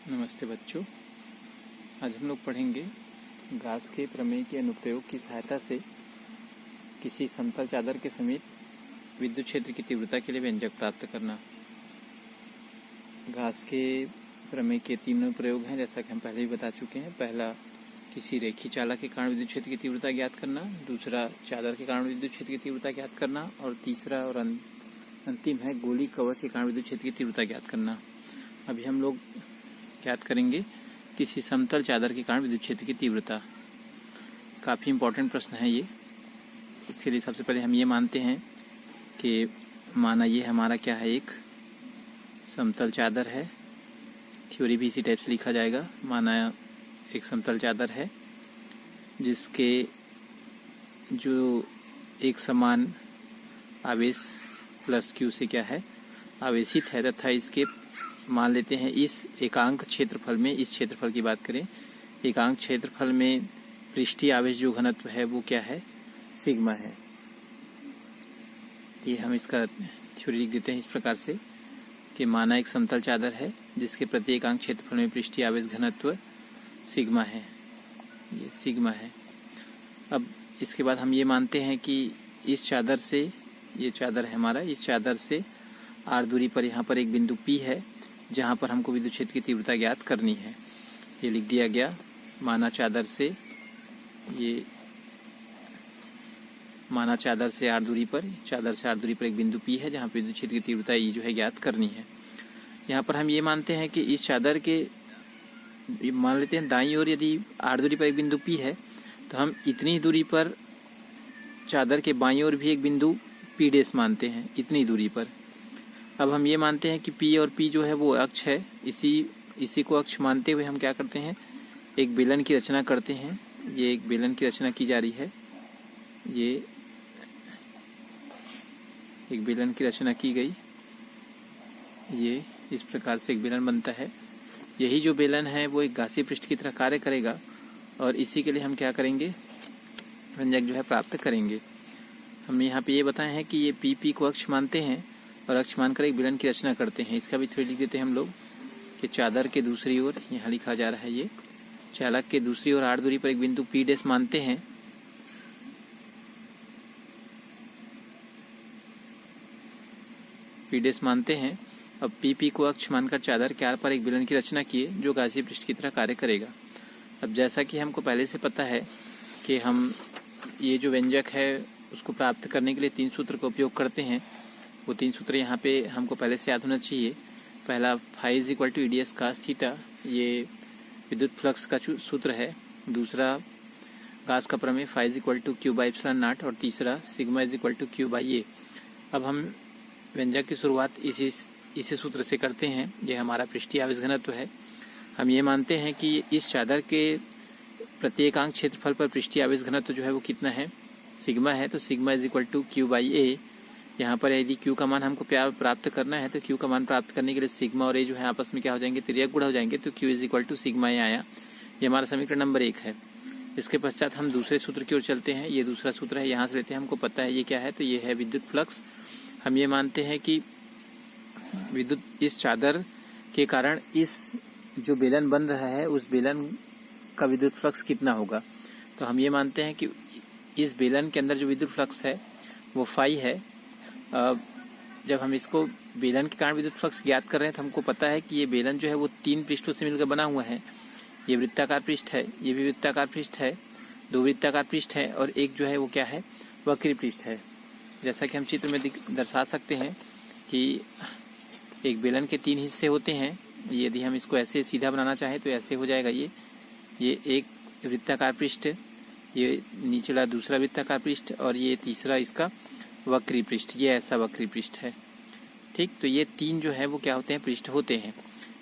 नमस्ते बच्चों। आज हम लोग पढ़ेंगे गाउस के प्रमेय के अनुप्रयोग की सहायता से किसी समतल चादर के समीप विद्युत क्षेत्र की तीव्रता के लिए व्यंजक प्राप्त करना। गाउस के प्रमेय के तीन प्रयोग हैं, जैसा कि हम पहले भी बता चुके हैं। पहला, किसी रेखीय चालक के कारण विद्युत क्षेत्र की तीव्रता ज्ञात करना। दूसरा, चादर के कारण विद्युत क्षेत्र की तीव्रता ज्ञात करना। और तीसरा और अंतिम है, गोली कवच के कारण विद्युत क्षेत्र की तीव्रता ज्ञात करना। अभी हम लोग ज्ञात करेंगे किसी समतल चादर के कारण विद्युत क्षेत्र की तीव्रता। काफ़ी इम्पोर्टेंट प्रश्न है ये। इसके लिए सबसे पहले हम ये मानते हैं कि माना ये हमारा क्या है, एक समतल चादर है। थ्योरी भी इसी टाइप से लिखा जाएगा। माना एक समतल चादर है जिसके जो एक समान आवेश प्लस क्यू से क्या है, आवेशित है, तथा इसके मान लेते हैं इस एकांक क्षेत्रफल में, इस क्षेत्रफल की बात करें, एकांक क्षेत्रफल में पृष्ठीय आवेश जो घनत्व है वो क्या है, सिग्मा है। ये हम इसका थ्योरी लिख देते हैं इस प्रकार से कि माना एक समतल चादर है जिसके प्रति एकांक क्षेत्रफल में पृष्ठीय आवेश घनत्व सिग्मा है। ये सिग्मा है। अब इसके बाद हम ये मानते हैं कि इस चादर से, ये चादर है हमारा, इस चादर से आर दूरी पर यहाँ पर एक बिंदु P है जहाँ पर हमको विद्युत क्षेत्र की तीव्रता ज्ञात करनी है। ये लिख दिया गया। माना चादर से, ये माना चादर से आर दूरी पर, चादर से आर दूरी पर एक बिंदु P है जहाँ पर विद्युत क्षेत्र की तीव्रता E जो है ज्ञात करनी है। यहाँ पर हम ये मानते हैं कि इस चादर के, मान लेते हैं दाईं ओर यदि आर दूरी पर एक बिंदु P है तो हम इतनी दूरी पर चादर के बाईं ओर भी एक बिंदु P' मानते हैं, इतनी दूरी पर। अब हम ये मानते हैं कि P और P जो है वो अक्ष है। इसी को अक्ष मानते हुए हम क्या करते हैं, एक बेलन की रचना करते हैं। ये एक बेलन की रचना की जा रही है। ये एक बेलन की रचना की गई। ये इस प्रकार से एक बेलन बनता है। यही जो बेलन है वो एक घासीय पृष्ठ की तरह कार्य करेगा और इसी के लिए हम क्या करेंगे, व्यंजक जो है प्राप्त करेंगे। हमने यहाँ पे ये बताया है कि ये P को अक्ष मानते हैं और अक्ष मानकर एक बेलन की रचना करते हैं। इसका भी थ्योरी लिख देते हैं हम लोग कि चादर के दूसरी ओर, यहाँ लिखा जा रहा है, ये चालक के दूसरी ओर आर दूरी पर एक बिंदु P' मानते हैं। P' मानते हैं। अब P को अक्ष मानकर चादर के आर पर एक बेलन की रचना किए जो घासीय पृष्ठ की तरह कार्य करेगा। अब जैसा कि हमको पहले से पता है कि हम ये जो व्यंजक है उसको प्राप्त करने के लिए तीन सूत्र का उपयोग करते हैं। वो तीन सूत्र यहाँ पे हमको पहले से याद होना चाहिए। पहला, phi is equal to EDS cos theta, ये विद्युत फ्लक्स का सूत्र है। दूसरा, गाउस का प्रमेय, phi is equal to Q by epsilon not. और तीसरा, sigma is equal to Q by A। अब हम व्यंजक की शुरुआत इसी सूत्र से करते हैं। ये हमारा पृष्ठीय आवेश घनत्व है। हम ये मानते हैं कि इस चादर के प्रत्येकांक क्षेत्रफल पर पृष्ठीय आवेश घनत्व जो है वो कितना है, सिग्मा है। तो sigma is equal to Q by A। यहाँ पर यदि Q का मान हमको प्राप्त करना है तो Q का मान प्राप्त करने के लिए सिग्मा और A जो है आपस में क्या हो जाएंगे, तिर्यक गुणा हो जाएंगे। तो Q is equal to sigma A आया। ये हमारा समीकरण नंबर 1 है। इसके पश्चात हम दूसरे सूत्र की ओर चलते हैं। ये दूसरा सूत्र है, यहाँ से लेते हैं। हमको पता है ये क्या है, तो ये है विद्युत फ्लक्स। हम ये मानते हैं कि इस चादर के कारण इस जो बेलन बन रहा है उस बेलन का विद्युत फ्लक्स कितना होगा। तो हम ये मानते हैं कि इस बेलन के अंदर जो विद्युत फ्लक्स है वो फाई है। जब हम इसको बेलन के कारण विद्युत फ्लक्स ज्ञात कर रहे हैं तो हमको पता है कि ये बेलन जो है वो तीन पृष्ठों से मिलकर बना हुआ है। ये वृत्ताकार पृष्ठ है, ये भी वृत्ताकार पृष्ठ है, दो वृत्ताकार पृष्ठ है और एक जो है वो क्या है, वक्री पृष्ठ है। जैसा कि हम चित्र में दर्शा सकते हैं कि एक बेलन के तीन हिस्से होते हैं। यदि हम इसको ऐसे सीधा बनाना चाहें तो ऐसे हो जाएगा। ये एक वृत्ताकार पृष्ठ, ये नीचला दूसरा वृत्ताकार पृष्ठ और ये तीसरा इसका वक्री पृष्ठ। ये ऐसा वक्री पृष्ठ है, ठीक। तो ये तीन जो है वो क्या होते हैं, पृष्ठ होते हैं।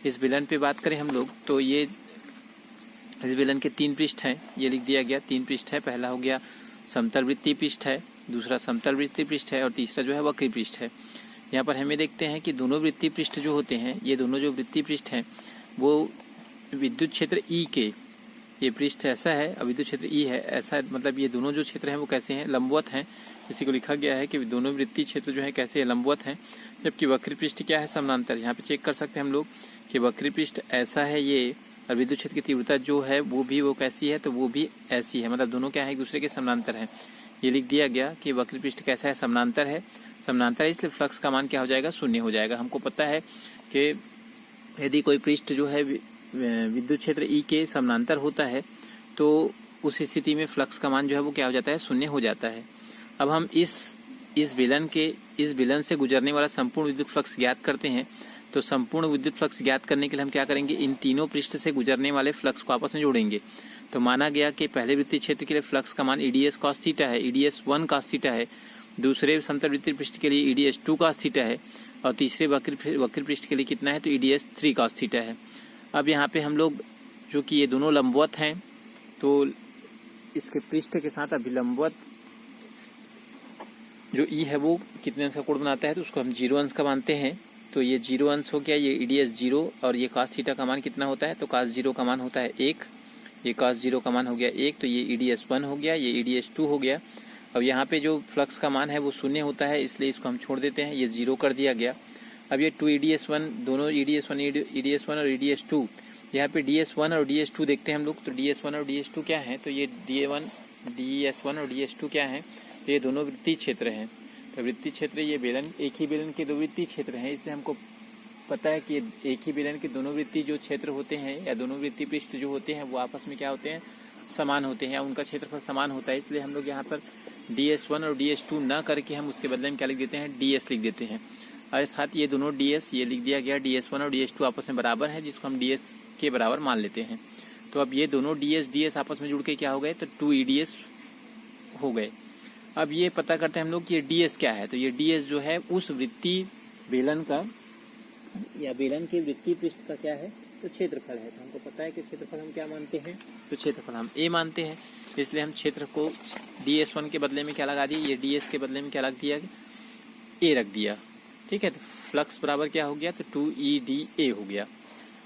इस बेलन पे बात करें हम लोग तो ये इस बेलन के तीन पृष्ठ हैं। ये लिख दिया गया, तीन पृष्ठ है। पहला हो गया समतल वृत्तीय पृष्ठ है, दूसरा समतल वृत्तीय पृष्ठ है और तीसरा जो है वक्री पृष्ठ है। यहाँ पर हमें देखते हैं कि दोनों वृत्तीय पृष्ठ जो होते हैं, ये दोनों जो वृत्तीय पृष्ठ हैं वो विद्युत क्षेत्र E के, ये पृष्ठ ऐसा है और विद्युत क्षेत्र E है ऐसा, मतलब ये दोनों जो क्षेत्र हैं वो कैसे हैं, लंबवत हैं। इसी को लिखा गया है कि दोनों वृत्तीय क्षेत्र जो है कैसे लंबवत हैं, जबकि वक्री पृष्ठ क्या है, समानांतर। यहाँ पे चेक कर सकते हैं हम लोग कि वक्री पृष्ठ ऐसा है ये, और विद्युत क्षेत्र की तीव्रता जो है वो कैसी है, तो वो भी ऐसी है, मतलब दोनों क्या है, एक दूसरे के समानांतर है। ये लिख दिया गया कि वक्री पृष्ठ कैसा है, समानांतर है। समानांतर है इसलिए फ्लक्स का मान क्या हो जाएगा, शून्य हो जाएगा। हमको पता है कि यदि कोई पृष्ठ जो है विद्युत क्षेत्र ई के समानांतर होता है तो उस स्थिति में फ्लक्स का मान जो है वो क्या हो जाता है, शून्य हो जाता है। अब हम इस बेलन से गुजरने वाला संपूर्ण विद्युत फ्लक्स ज्ञात करते हैं। तो संपूर्ण विद्युत फ्लक्स ज्ञात करने के लिए हम क्या करेंगे, इन तीनों पृष्ठ से गुजरने वाले फ्लक्स को आपस में जोड़ेंगे। तो माना गया कि पहले वृत्तीय क्षेत्र के लिए फ्लक्स का मान ईडीएस कॉस थीटा है, ईडीएस 1 कॉस थीटा है। दूसरे समतल वृत्तीय पृष्ठ के लिए ईडीएस 2 कॉस थीटा है, और तीसरे वक्र पृष्ठ के लिए कितना है, तो ईडीएस 3 कॉस थीटा है। अब यहाँ पे हम लोग जो कि ये दोनों लंबवत हैं, तो इसके पृष्ठ के साथ अभिलंबवत जो ई है वो कितने अंश का कोण बनाता है, तो उसको हम 0 अंश का मानते हैं। तो ये 0 अंश हो गया, ये ईडीएस 0, और ये कॉस थीटा का मान कितना होता है, तो कॉस 0 का मान होता है 1, ये कॉस 0 का मान हो गया 1, तो ये ईडीएस 1 हो गया, ये ईडीएस 2 हो गया। अब यहाँ पे जो फ्लक्स का मान है वो शून्य होता है, इसलिए इसको हम छोड़ देते हैं, ये 0 कर दिया गया। अब ये 2 ईडीएस 1, दोनों ईडीएस 1 और ईडीएस 2, यहाँ पे डीएस 1 और डीएस 2 देखते हैं हम लोग। तो डीएस 1 और डीएस 2 क्या है, तो ये डीएस 1 और डीएस 2 क्या है, तो ये दोनों वृत्तीय क्षेत्र हैं। तो वृत्तीय क्षेत्र ये बेलन, एक ही बेलन के दो वृत्तीय क्षेत्र हैं, इसलिए हमको पता है कि एक ही बेलन के दोनों वृत्तीय जो क्षेत्र होते हैं या दोनों वृत्तीय पृष्ठ जो होते हैं वो आपस में क्या होते हैं, समान होते हैं, या उनका क्षेत्रफल समान होता है। इसलिए हम लोग यहाँ पर DS1 और DS2 ना करके हम उसके बदले में क्या लिख देते हैं, DS लिख देते हैं। अर्थात ये दोनों DS, ये लिख दिया गया DS1 और DS2 आपस में बराबर है, जिसको हम DS के बराबर मान लेते हैं। तो अब ये दोनों DS आपस में जुड़ के क्या हो गए, तो 2 EDS हो गए। अब ये पता करते हैं हम लोग कि ये DS क्या है। तो ये DS जो है उस वृत्तीय बेलन का या बेलन के वृत्तीय पृष्ठ का क्या है, तो क्षेत्रफल है। तो हमको पता है कि क्षेत्रफल हम क्या मानते हैं, तो क्षेत्रफल हम A मानते हैं। इसलिए हम क्षेत्र को DS1 के बदले में क्या लगा दिए, ये DS के बदले में क्या लग दिया, A रख दिया। ठीक है, तो फ्लक्स बराबर क्या हो गया, तो 2EDA हो गया।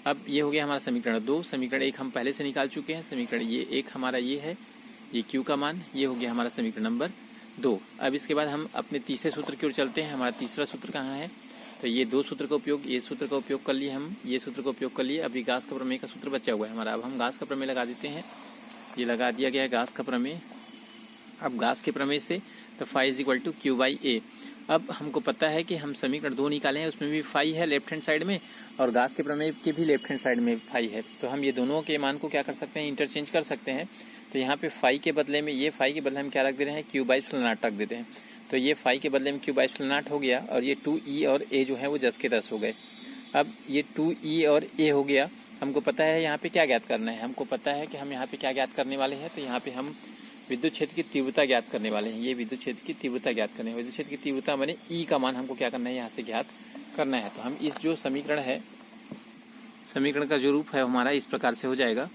अब ये हो गया हमारा समीकरण 2। समीकरण 1 हम पहले से निकाल चुके हैं। समीकरण ये 1 हमारा ये है, ये Q का मान, ये हो गया हमारा समीकरण नंबर 2। अब इसके बाद हम अपने तीसरे सूत्र की ओर चलते हैं। हमारा तीसरा सूत्र कहाँ है, तो ये 2 सूत्र का उपयोग, ये सूत्र का उपयोग कर लिए हम, ये सूत्र का उपयोग कर लिए। अभी गास का प्रमेय का सूत्र बचा हुआ है हमारा। अब हम गास का प्रमेय लगा देते हैं। ये लगा दिया गया है गास का प्रमेय। अब गास के प्रमेय से तो phi is equal to Q by A. अब हमको पता है कि हम समीकरण 2 निकाले हैं, उसमें भी फाई है लेफ्ट हैंड साइड में, और गास के प्रमेय के भी लेफ्ट हैंड साइड में फाई है। तो हम ये दोनों के मान को क्या कर सकते हैं, इंटरचेंज कर सकते हैं। तो यहाँ पे फाई के बदले में, ये फाई के बदले हम क्या रख दे रहे हैं, क्यू बाई एप्सिलॉन नॉट रख देते हैं। तो ये फाई के बदले में क्यू बाई एप्सिलॉन नॉट हो गया, और ये 2E और A जो है वो 10 के 10 हो गए। अब ये 2E और A हो गया। हमको पता है यहाँ पे क्या ज्ञात करना है, हमको पता है कि हम यहाँ पे क्या ज्ञात करने वाले हैं। तो यहाँ पे हम विद्युत क्षेत्र की तीव्रता ज्ञात करने वाले हैं। ये विद्युत क्षेत्र की तीव्रता ज्ञात करने, विद्युत क्षेत्र की तीव्रता माने E का मान हमको क्या करना है, यहाँ से ज्ञात करना है। तो हम इस जो समीकरण है, समीकरण का जो रूप है हमारा इस प्रकार से हो जाएगा,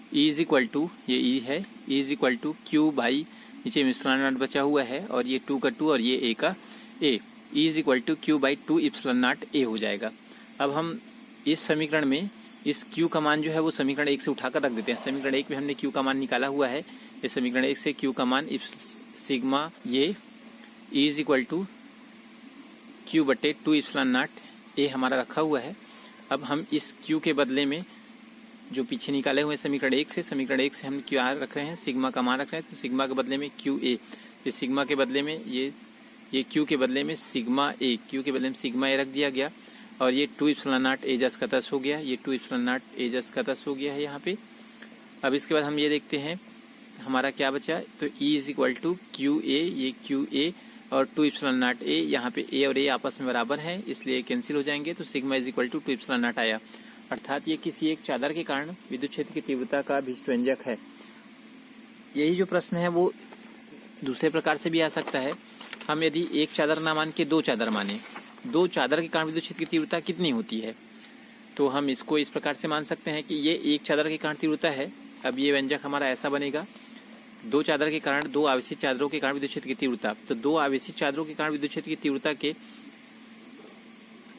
E इज इक्वल टू, ये E है, E is equal to Q by, नीचे एप्सिलॉन नॉट बचा हुआ है, और ये 2 का 2 और ये A का A, E is equal to Q by 2 epsilon naught A हो जाएगा। अब हम इस समीकरण में इस Q का मान जो है वो समीकरण 1 से उठाकर रख देते हैं। समीकरण 1 में हमने Q का मान निकाला हुआ है। इस समीकरण 1 से Q का मान सिग्मा, ये E is equal to q बटे 2 एप्सिलॉन नॉट A हमारा रखा हुआ है। अब हम इस Q के बदले में जो पीछे निकाले हुए समीकरण 1 से, समीकरण 1 से हम क्यू आर रख रहे हैं, सिग्मा का मान रख रहे हैं। तो सिग्मा के बदले में क्यू ए, ये सिग्मा के बदले में ये क्यू के बदले में सिग्मा ए, क्यू के बदले में सिग्मा ए रख दिया गया, और ये 2 एप्सिलॉन नॉट A जस का तस हो गया, ये 2 एप्सिलॉन नॉट A जस का तस हो गया है यहाँ पे। अब इसके बाद हम ये देखते हैं हमारा क्या बचा, तो E is equal to q a, ये क्यू ए और 2 एप्सिलॉन नॉट A, यहाँ पे A और A आपस में बराबर हैं, इसलिए कैंसिल हो जाएंगे। तो sigma is equal to 2 epsilon naught आया। अर्थात ये किसी एक चादर के कारण विद्युत क्षेत्र की तीव्रता का अभिष्ट व्यंजक है। यही जो प्रश्न है वो दूसरे प्रकार से भी आ सकता है। हम यदि एक चादर ना मान के 2 चादर माने, 2 चादर के कारण विद्युत क्षेत्र की तीव्रता कितनी होती है, तो हम इसको इस प्रकार से मान सकते हैं कि ये एक चादर के कारण तीव्रता है। अब ये व्यंजक हमारा ऐसा बनेगा, 2 चादर के कारण, 2 आवेशित चादरों के कारण विद्युत क्षेत्र की तीव्रता। तो 2 आवेशित चादरों के कारण विद्युत क्षेत्र की तीव्रता के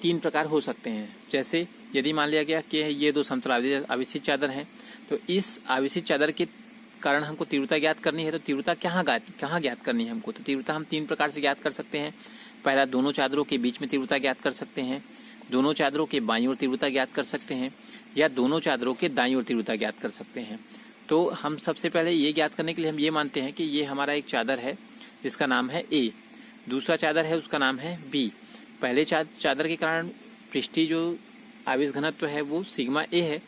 3 प्रकार हो सकते हैं। जैसे यदि मान लिया गया कि ये 2 समतल आवेशित चादर हैं, तो इस आवेशित चादर के कारण हमको तीव्रता ज्ञात करनी है। तो तीव्रता कहाँ ज्ञात करनी है हमको, तो तीव्रता हम 3 प्रकार से ज्ञात कर सकते हैं। पहला, दोनों चादरों के बीच में तीव्रता ज्ञात कर सकते हैं। दोनों चादरों के बाईं ओर तीव्रता ज्ञात कर सकते हैं या दोनों चादरों के दाईं ओर तीव्रता ज्ञात कर सकते हैं। तो हम सबसे पहले ये ज्ञात करने के लिए हम ये मानते हैं कि ये हमारा एक चादर है जिसका नाम है ए, दूसरा चादर है उसका नाम है बी। पहले चादर के कारण पृष्ठीय जो आवेश घनत्व है वो सिग्मा ए है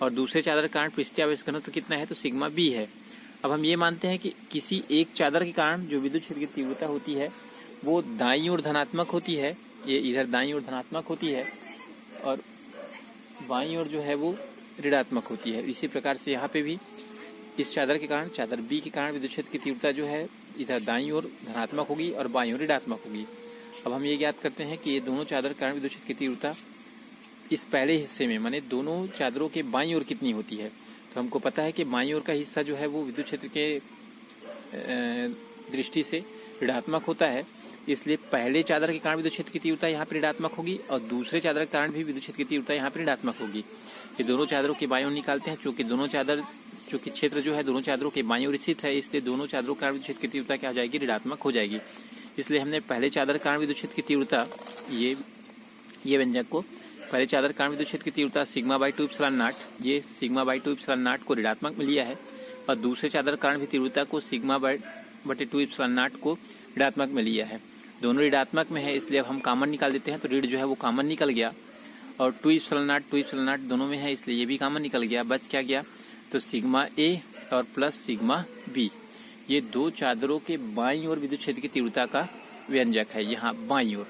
और दूसरे चादर के कारण पृष्ठीय आवेश घनत्व कितना है तो सिग्मा बी है। अब हम ये मानते हैं कि किसी एक चादर के कारण जो विद्युत क्षेत्र की तीव्रता होती है वो दाईं ओर धनात्मक होती है, ये इधर दाईं ओर धनात्मक होती है और बाईं ओर जो है वो ऋणात्मक होती है। इसी प्रकार से यहाँ पे भी इस चादर के कारण, चादर बी के कारण विद्युत क्षेत्र की तीव्रता जो है इधर दाईं ओर धनात्मक होगी और बाईं ओर ऋणात्मक होगी। अब हम ये ज्ञात करते हैं कि ये दोनों चादर के कारण विद्युत क्षेत्र की तीव्रता इस पहले हिस्से में माने दोनों चादरों के बाईं ओर कितनी होती है। तो हमको पता है कि बाईं ओर का हिस्सा जो है वो विद्युत क्षेत्र के दृष्टि से ऋणात्मक होता है, इसलिए पहले चादर के कारण विद्युत क्षेत्र की तीव्रता यहाँ पर ऋणात्मक होगी और दूसरे चादर के कारण भी विद्युत क्षेत्र की तीव्रता यहाँ पर ऋणात्मक होगी। ये दोनों चादरों के बाईं ओर निकालते हैं, चूंकि क्षेत्र जो है दोनों चादरों के बाईं ओर स्थित है, इसलिए दोनों चादरों के कारण विद्युत क्षेत्र की तीव्रता क्या हो जाएगी, ऋणात्मक हो जाएगी। इसलिए हमने पहले चादर के कारण विद्युत क्षेत्र की तीव्रता ये व्यंजक को पहले चादर के कारण विद्युत क्षेत्र की तीव्रता σ/2 एप्सिलॉन नॉट, ये σ/2 एप्सिलॉन नॉट को ऋणात्मक में लिया है और दूसरे चादर के कारण भी तीव्रता को σ/2 एप्सिलॉन नॉट को ऋणात्मक में लिया है। दोनों ऋणात्मक में है, इसलिए अब हम कॉमन निकाल देते हैं तो ऋण जो है वो कॉमन निकल गया और 2 एप्सिलॉन नॉट दोनों में है, इसलिए ये भी कॉमन निकल गया। बच क्या गया तो सिग्मा ए और प्लस सिग्मा बी, ये दो चादरों के बाईं ओर विद्युत क्षेत्र की तीव्रता का व्यंजक है यहाँ बाईं ओर।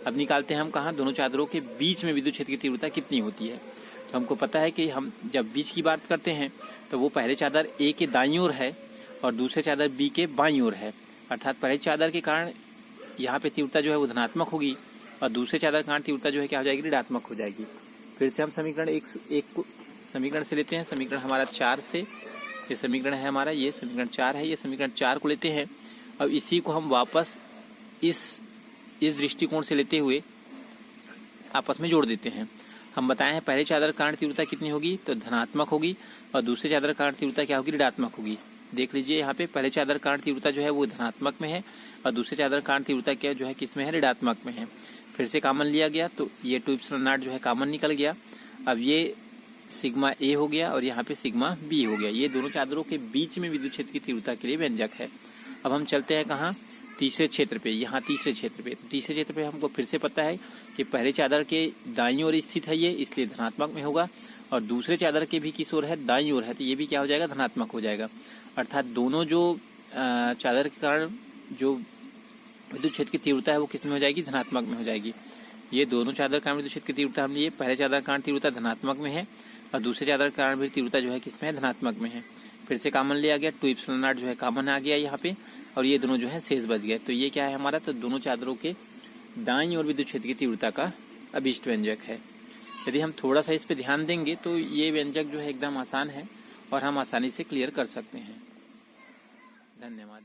अब निकालते हैं हम कहाँ, दोनों चादरों के बीच में विद्युत क्षेत्र की तीव्रता कितनी होती है। तो हमको पता है कि हम जब बीच की बात करते हैं तो वो पहले चादर ए के दाईं ओर है और दूसरे चादर बी के बाईं ओर है, अर्थात पहले चादर के कारण यहाँ पे तीव्रता जो है वो धनात्मक होगी और दूसरे चादर के कारण तीव्रता जो है क्या हो जाएगी, ऋणात्मक हो जाएगी। फिर से हम समीकरण एक को समीकरण से लेते हैं, समीकरण हमारा 4 से, ये समीकरण है हमारा, ये समीकरण 4 है, ये समीकरण 4 को लेते हैं। अब इसी को हम वापस इस दृष्टिकोण से लेते हुए आपस में जोड़ देते हैं। हम बताए हैं पहले चादर के कारण तीव्रता कितनी होगी तो धनात्मक होगी और दूसरे चादर के कारण तीव्रता क्या होगी, ऋणात्मक होगी। देख लीजिए यहाँ पे पहले चादर के कारण तीव्रता जो है वो धनात्मक में है और दूसरे चादर के कारण तीव्रता क्या जो है किस में है, ऋणात्मक में है। फिर से कॉमन लिया गया तो ये 2 एप्सिलॉन नॉट जो है कॉमन निकल गया। अब ये सिग्मा ए हो गया और यहाँ पे सिग्मा बी हो गया। ये दोनों चादरों के बीच में विद्युत क्षेत्र की तीव्रता के लिए व्यंजक है। अब हम चलते हैं कहाँ, तीसरे क्षेत्र पे, यहाँ तीसरे क्षेत्र पे। तो तीसरे क्षेत्र पे हमको फिर से पता है कि पहले चादर के दाईं ओर स्थित है ये, इसलिए धनात्मक में होगा और दूसरे चादर के भी किस ओर है, दाईं ओर है, तो ये भी क्या हो जाएगा, धनात्मक हो जाएगा। अर्थात दोनों जो चादर के कारण जो विद्युत क्षेत्र की तीव्रता है वो किस में हो जाएगी, धनात्मक में हो जाएगी। ये दोनों चादर के कारण विद्युत क्षेत्र की तीव्रता हम लिए, पहले चादर के कारण तीव्रता धनात्मक में है और दूसरे चादर के कारण भी तीव्रता जो है किस में है, धनात्मक में है। फिर से कॉमन लिया गया, 2 एप्सिलॉन नॉट जो है कॉमन आ गया यहाँ पे और ये दोनों जो है शेष बच गए। तो ये क्या है हमारा, तो दोनों चादरों के दाईं ओर विद्युत क्षेत्र की तीव्रता का अभिष्ट व्यंजक है। यदि हम थोड़ा सा इस पे ध्यान देंगे तो ये व्यंजक जो है एकदम आसान है और हम आसानी से क्लियर कर सकते हैं। धन्यवाद।